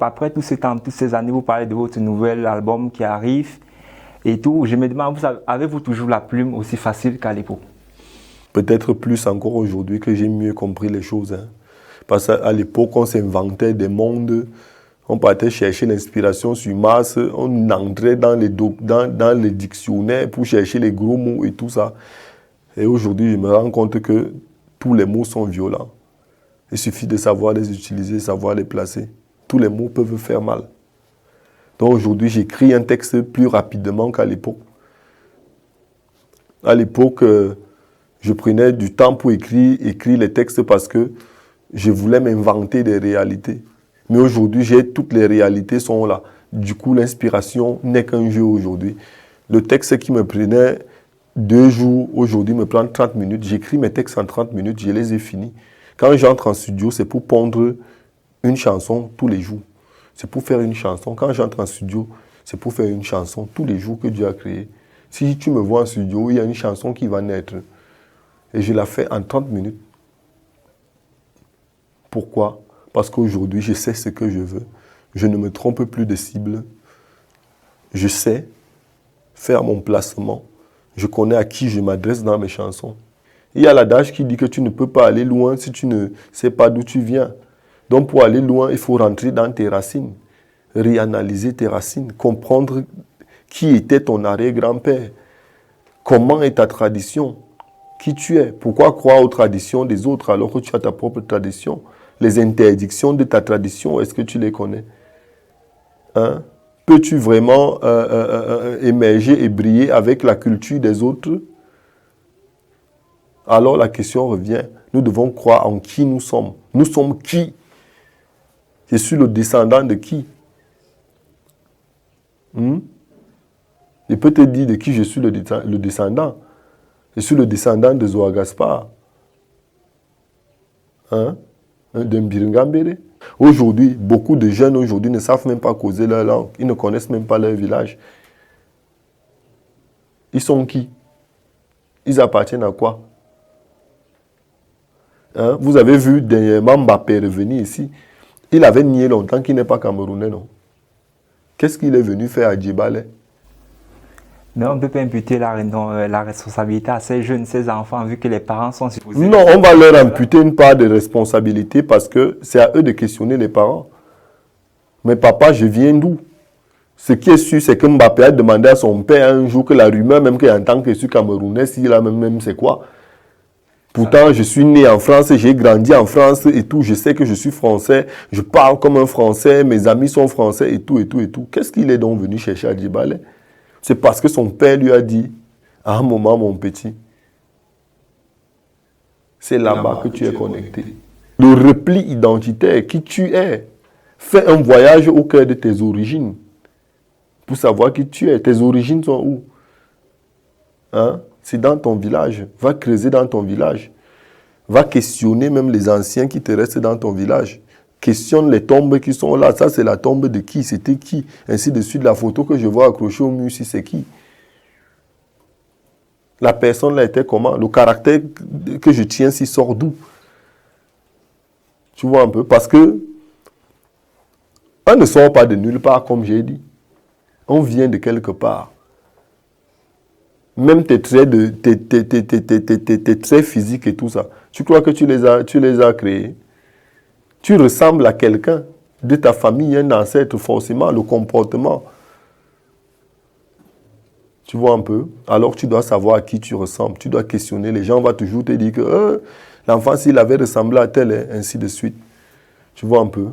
Après tout ce temps, toutes ces années, vous parlez de votre nouvel album qui arrive et tout. Je me demande, avez-vous toujours la plume aussi facile qu'à l'époque? Peut-être plus encore aujourd'hui que j'ai mieux compris les choses. Hein. Parce qu'à l'époque, on s'inventait des mondes, on partait chercher l'inspiration sur Mars, on entrait dans dans les dictionnaires pour chercher les gros mots et tout ça. Et aujourd'hui, je me rends compte que tous les mots sont violents. Il suffit de savoir les utiliser, savoir les placer. Tous les mots peuvent faire mal. Donc aujourd'hui, j'écris un texte plus rapidement qu'à l'époque. À l'époque, je prenais du temps pour écrire les textes parce que je voulais m'inventer des réalités. Mais aujourd'hui, toutes les réalités sont là. Du coup, l'inspiration n'est qu'un jeu aujourd'hui. Le texte qui me prenait 2 jours, aujourd'hui me prend 30 minutes. J'écris mes textes en 30 minutes, je les ai finis. Quand j'entre en studio, c'est pour pondre une chanson tous les jours. C'est pour faire une chanson. Quand j'entre en studio, c'est pour faire une chanson tous les jours que Dieu a créé. Si tu me vois en studio, il y a une chanson qui va naître. Et je la fais en 30 minutes. Pourquoi? Parce qu'aujourd'hui, je sais ce que je veux. Je ne me trompe plus de cible. Je sais faire mon placement. Je connais à qui je m'adresse dans mes chansons. Il y a l'adage qui dit que tu ne peux pas aller loin si tu ne sais pas d'où tu viens. Donc pour aller loin, il faut rentrer dans tes racines, réanalyser tes racines, comprendre qui était ton arrière-grand-père, comment est ta tradition, qui tu es, pourquoi croire aux traditions des autres alors que tu as ta propre tradition, les interdictions de ta tradition, est-ce que tu les connais? Hein? Peux-tu vraiment émerger et briller avec la culture des autres? Alors la question revient, nous devons croire en qui nous sommes. Nous sommes qui? Je suis le descendant de qui? Je peux te dire de qui je suis le descendant. Je suis le descendant de Zoa Gaspard. Hein? De Mbiringambere. Aujourd'hui, beaucoup de jeunes aujourd'hui ne savent même pas causer leur langue. Ils ne connaissent même pas leur village. Ils sont qui? Ils appartiennent à quoi? Hein? Vous avez vu dernièrement Mbappé revenir ici. Il avait nié longtemps qu'il n'est pas camerounais, non? Qu'est-ce qu'il est venu faire à Djibale? Mais on ne peut pas imputer la responsabilité à ces jeunes, ces enfants, vu que les parents sont supposés... Non, on va leur imputer une part de responsabilité parce que c'est à eux de questionner les parents. Mais papa, je viens d'où? Ce qui est sûr, c'est que Mbappé a demandé à son père un jour que la rumeur, même qu'en tant que je suis camerounais, s'il a même c'est quoi? Pourtant, je suis né en France, j'ai grandi en France et tout. Je sais que je suis français, je parle comme un français, mes amis sont français et tout, et tout, et tout. Qu'est-ce qu'il est donc venu chercher à Djibale? C'est parce que son père lui a dit, à un moment, mon petit, c'est là-bas que tu es connecté. Le repli identitaire, qui tu es. Fais un voyage au cœur de tes origines pour savoir qui tu es. Tes origines sont où? Hein? C'est dans ton village. Va creuser dans ton village. Va questionner même les anciens qui te restent dans ton village. Questionne les tombes qui sont là. Ça, c'est la tombe de qui? C'était qui? Ainsi de suite. La photo que je vois accrochée au mur, c'est qui? La personne là était comment? Le caractère que je tiens s'il sort d'où? Tu vois un peu? Parce que on ne sort pas de nulle part, comme j'ai dit. On vient de quelque part. Même tes traits, tes traits physiques et tout ça. Tu crois que tu les as créés? Tu ressembles à quelqu'un de ta famille, un ancêtre forcément, le comportement. Tu vois un peu? Alors tu dois savoir à qui tu ressembles. Tu dois questionner. Les gens vont toujours te dire que l'enfant, s'il avait ressemblé à tel, ainsi de suite. Tu vois un peu?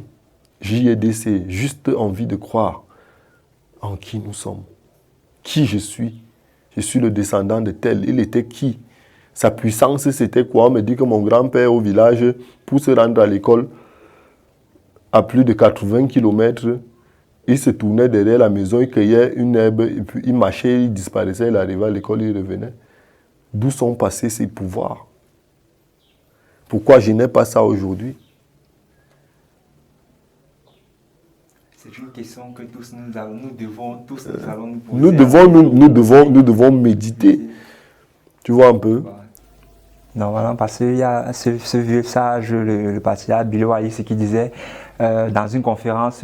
JEDC, juste envie de croire en qui nous sommes. Qui je suis? Je suis le descendant de tel. Il était qui? Sa puissance, c'était quoi? On me dit que mon grand-père au village, pour se rendre à l'école, à plus de 80 km, il se tournait derrière la maison, il cueillait une herbe, et puis il marchait, il disparaissait, il arrivait à l'école, il revenait. D'où sont passés ces pouvoirs? Pourquoi je n'ai pas ça aujourd'hui? C'est une question que tous nous devons tous nous allons nous poser. Nous devons méditer. Tu vois un peu? Normalement, parce qu'il y a ce vieux sage, le patriarche Bilo Ali, ce qui disait dans une conférence,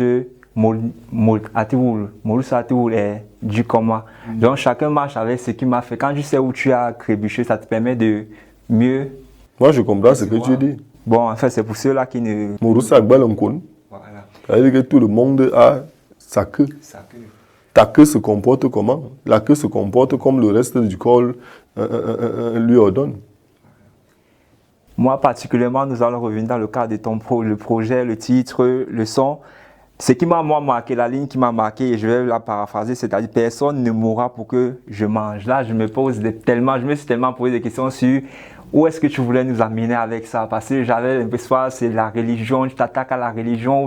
Molus Atiwul est du coma. Donc chacun marche avec ce qu'il m'a fait. Quand tu sais où tu as trébuché, ça te permet de mieux. Moi, je comprends ce que tu dis. Bon, en fait, c'est pour ceux-là qui ne. Mourou Agbal Nkon. Voilà. C'est-à-dire que tout le monde a sa queue. Ta queue se comporte comment? La queue se comporte comme le reste du corps lui ordonne. Moi, particulièrement, nous allons revenir dans le cadre de ton le projet, le titre, le son. Ce qui m'a marqué, la ligne qui m'a marqué, et je vais la paraphraser, c'est-à-dire personne ne mourra pour que je mange. Là, je me suis tellement posé des questions sur où est-ce que tu voulais nous amener avec ça, parce que j'avais l'impression que c'est la religion, tu t'attaques à la religion.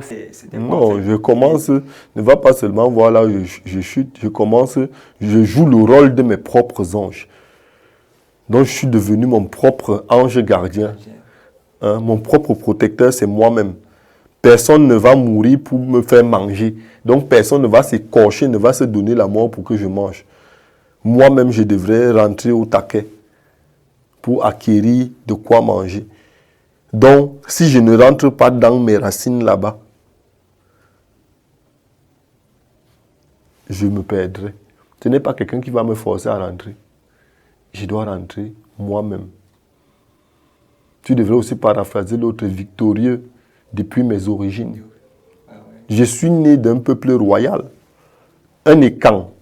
Non, je commence, ne va pas seulement voir là où je chute, je joue le rôle de mes propres anges. Donc je suis devenu mon propre ange gardien. Hein, mon propre protecteur, c'est moi-même. Personne ne va mourir pour me faire manger. Donc personne ne va s'écorcher, ne va se donner la mort pour que je mange. Moi-même, je devrais rentrer au taquet pour acquérir de quoi manger. Donc, si je ne rentre pas dans mes racines là-bas, je me perdrai. Ce n'est pas quelqu'un qui va me forcer à rentrer. Je dois rentrer moi-même. Tu devrais aussi paraphraser l'autre victorieux depuis mes origines. Je suis né d'un peuple royal. Un écan.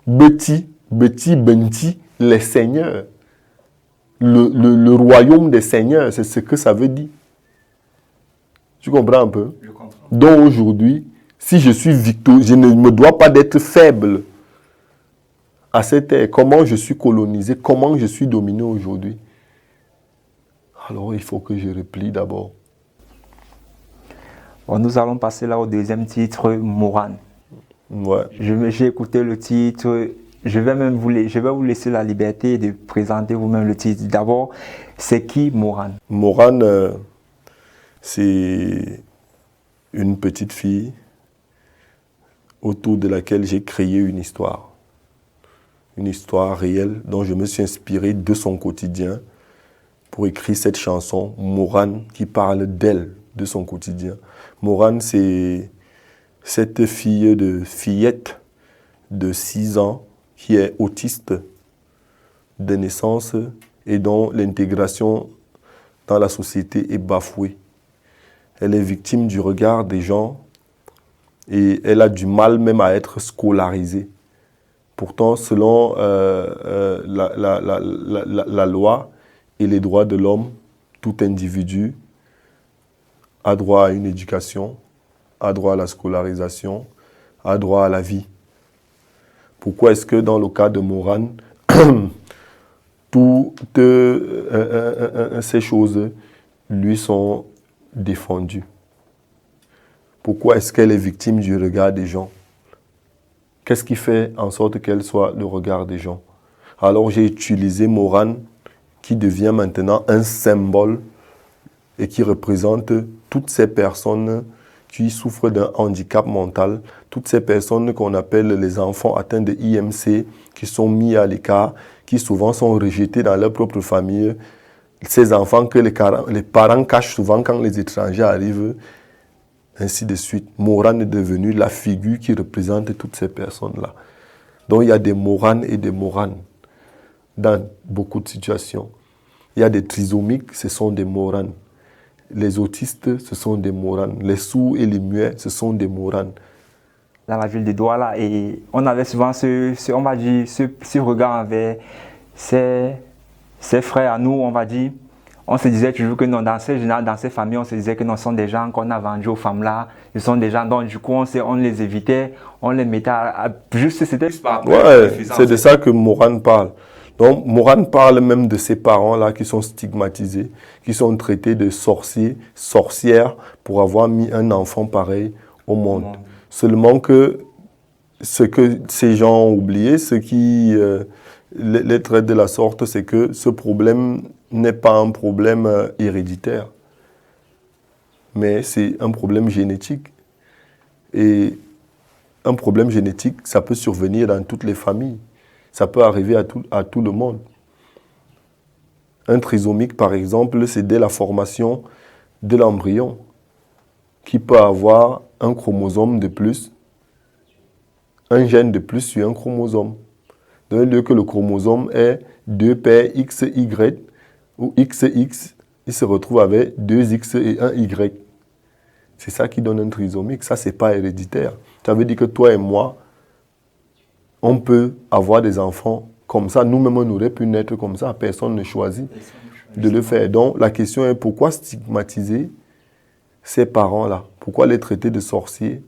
Beti, Benti, les seigneurs. Le royaume des seigneurs, c'est ce que ça veut dire. Tu comprends un peu? Je comprends. Donc aujourd'hui, si je suis victorieux, je ne me dois pas d'être faible à cette ère. Comment je suis colonisé, comment je suis dominé aujourd'hui. Alors il faut que je replie d'abord. Bon, nous allons passer là au deuxième titre, Moran. Ouais. J'ai écouté le titre. Je vais vous laisser la liberté de présenter vous-même le titre. D'abord, c'est qui Moran? Moran, c'est une petite fille autour de laquelle j'ai créé une histoire. Une histoire réelle dont je me suis inspiré de son quotidien pour écrire cette chanson, Moran, qui parle d'elle, de son quotidien. Moran, c'est cette fillette de 6 ans qui est autiste de naissance et dont l'intégration dans la société est bafouée. Elle est victime du regard des gens et elle a du mal même à être scolarisée. Pourtant, selon la loi et les droits de l'homme, tout individu a droit à une éducation, a droit à la scolarisation, a droit à la vie. Pourquoi est-ce que dans le cas de Moran, toutes ces choses lui sont défendues? Pourquoi est-ce qu'elle est victime du regard des gens? Qu'est-ce qui fait en sorte qu'elle soit le regard des gens? Alors j'ai utilisé Moran, qui devient maintenant un symbole et qui représente toutes ces personnes qui souffrent d'un handicap mental, toutes ces personnes qu'on appelle les enfants atteints de IMC, qui sont mis à l'écart, qui souvent sont rejetés dans leur propre famille, ces enfants que les parents cachent souvent quand les étrangers arrivent, ainsi de suite. Moran est devenu la figure qui représente toutes ces personnes-là. Donc il y a des Moran et des Moran dans beaucoup de situations. Il y a des trisomiques, ce sont des Moran. Les autistes, ce sont des Moran. Les sourds et les muets, ce sont des Moran. Dans la ville de Douala, et on avait souvent ce regard envers ses frères à nous, on va dire. On se disait toujours que non, dans ces familles, on se disait que non, ce sont des gens qu'on a vendus aux femmes là. Ce sont des gens dont du coup on les évitait, on les mettait c'était juste par rapport à c'est de ça que Moran parle. Donc Moran parle même de ces parents-là qui sont stigmatisés, qui sont traités de sorciers, sorcières pour avoir mis un enfant pareil au monde. Seulement que ce que ces gens ont oublié, ce qui les traite de la sorte, c'est que ce problème n'est pas un problème héréditaire, mais c'est un problème génétique. Et un problème génétique, ça peut survenir dans toutes les familles. Ça peut arriver à tout le monde. Un trisomique, par exemple, c'est dès la formation de l'embryon qui peut avoir un chromosome de plus, un gène de plus sur un chromosome. D'un lieu que le chromosome est 2 paires XY ou XX, il se retrouve avec 2X et 1Y. C'est ça qui donne un trisomique. Ça, ce n'est pas héréditaire. Ça veut dire que toi et moi, on peut avoir des enfants comme ça. Nous-mêmes, on aurait pu naître comme ça. Personne ne choisit de le faire. Donc, la question est pourquoi stigmatiser ces parents-là? Pourquoi les traiter de sorciers?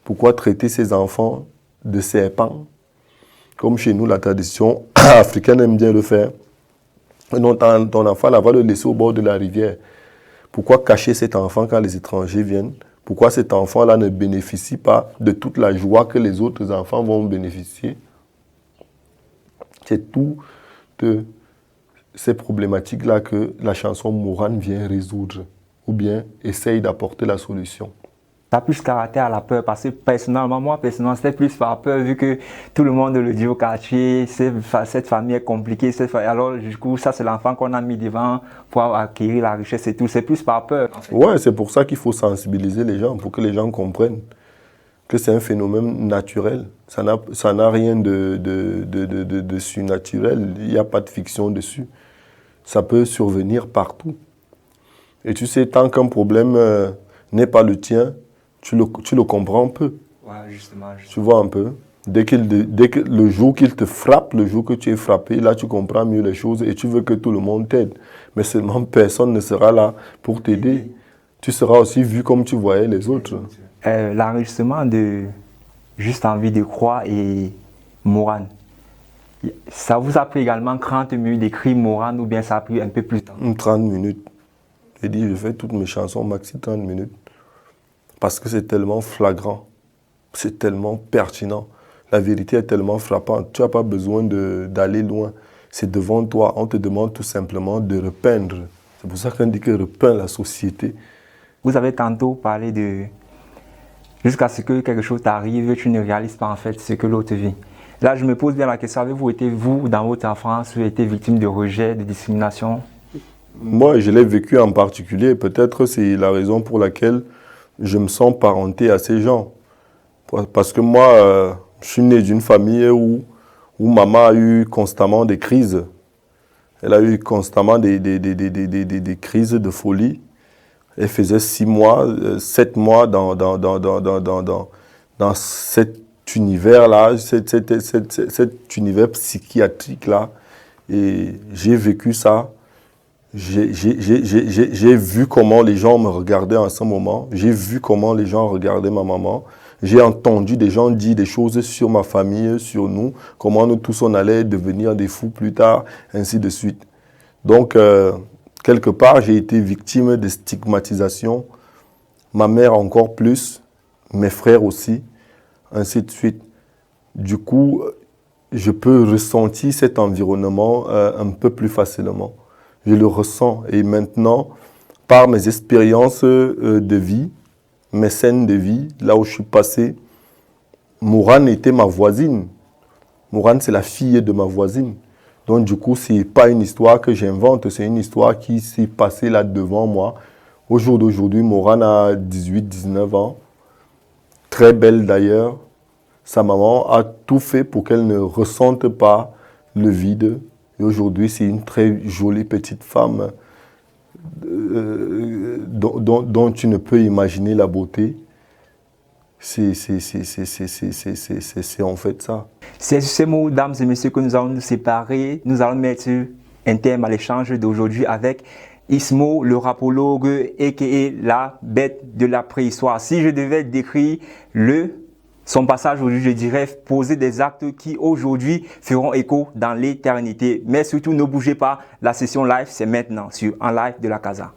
Pourquoi traiter ces enfants de serpents? Comme chez nous, la tradition africaine aime bien le faire. Non, ton enfant, là, va le laisser au bord de la rivière. Pourquoi cacher cet enfant quand les étrangers viennent? Pourquoi cet enfant-là ne bénéficie pas de toute la joie que les autres enfants vont bénéficier? C'est toutes ces problématiques-là que la chanson Mourane vient résoudre, ou bien essaye d'apporter la solution. Ça a plus caractère à la peur parce que personnellement, c'était plus par peur vu que tout le monde le dit au quartier, cette famille est compliquée, alors du coup ça c'est l'enfant qu'on a mis devant pour acquérir la richesse et tout, c'est plus par peur. En fait. Ouais, c'est pour ça qu'il faut sensibiliser les gens, pour que les gens comprennent que c'est un phénomène naturel, ça n'a rien de surnaturel, il n'y a pas de fiction dessus, ça peut survenir partout. Et tu sais, tant qu'un problème n'est pas le tien, tu le comprends un peu. Ouais, justement. Tu vois un peu. Dès que le jour qu'il te frappe, le jour que tu es frappé, là tu comprends mieux les choses et tu veux que tout le monde t'aide. Mais seulement personne ne sera là pour t'aider. Tu seras aussi vu comme tu voyais les autres. L'enregistrement de Juste envie de croire et Mourane, ça vous a pris également 30 minutes d'écrire Mourane ou bien ça a pris un peu plus de temps? 30 minutes. J'ai dit, je fais toutes mes chansons maxi 30 minutes. Parce que c'est tellement flagrant, c'est tellement pertinent. La vérité est tellement frappante. Tu n'as pas besoin d'aller loin. C'est devant toi. On te demande tout simplement de repeindre. C'est pour ça qu'on dit que repeint la société. Vous avez tantôt parlé de jusqu'à ce que quelque chose t'arrive, tu ne réalises pas en fait ce que l'autre vit. Là, je me pose bien la question, avez-vous été, vous, dans votre enfance, vous avez été victime de rejet, de discrimination? Moi, je l'ai vécu en particulier. Peut-être c'est la raison pour laquelle je me sens parenté à ces gens. Parce que moi, je suis né d'une famille où maman a eu constamment des crises. Elle a eu constamment des crises de folie. Elle faisait 6 mois, 7 mois dans cet univers-là, cet univers psychiatrique-là. Et j'ai vécu ça. J'ai vu comment les gens me regardaient en ce moment. J'ai vu comment les gens regardaient ma maman. J'ai entendu des gens dire des choses sur ma famille, sur nous, comment nous tous on allait devenir des fous plus tard, ainsi de suite. Donc, quelque part, j'ai été victime de stigmatisation. Ma mère encore plus, mes frères aussi, ainsi de suite. Du coup, je peux ressentir cet environnement un peu plus facilement. Je le ressens. Et maintenant, par mes expériences de vie, mes scènes de vie, là où je suis passé, Mourane était ma voisine. Mourane, c'est la fille de ma voisine. Donc, du coup, ce n'est pas une histoire que j'invente, c'est une histoire qui s'est passée là devant moi. Au jour d'aujourd'hui, Mourane a 18-19 ans. Très belle d'ailleurs. Sa maman a tout fait pour qu'elle ne ressente pas le vide. Et aujourd'hui, c'est une très jolie petite femme dont tu ne peux imaginer la beauté. C'est en fait ça. C'est sur ces mots, dames et messieurs, que nous allons nous séparer. Nous allons mettre un terme à l'échange d'aujourd'hui avec Ismo, le rapologue, a.k.a. la bête de la préhistoire. Si je devais décrire son passage aujourd'hui, je dirais poser des actes qui aujourd'hui feront écho dans l'éternité. Mais surtout, ne bougez pas, la session live, c'est maintenant sur En Live de la Casa.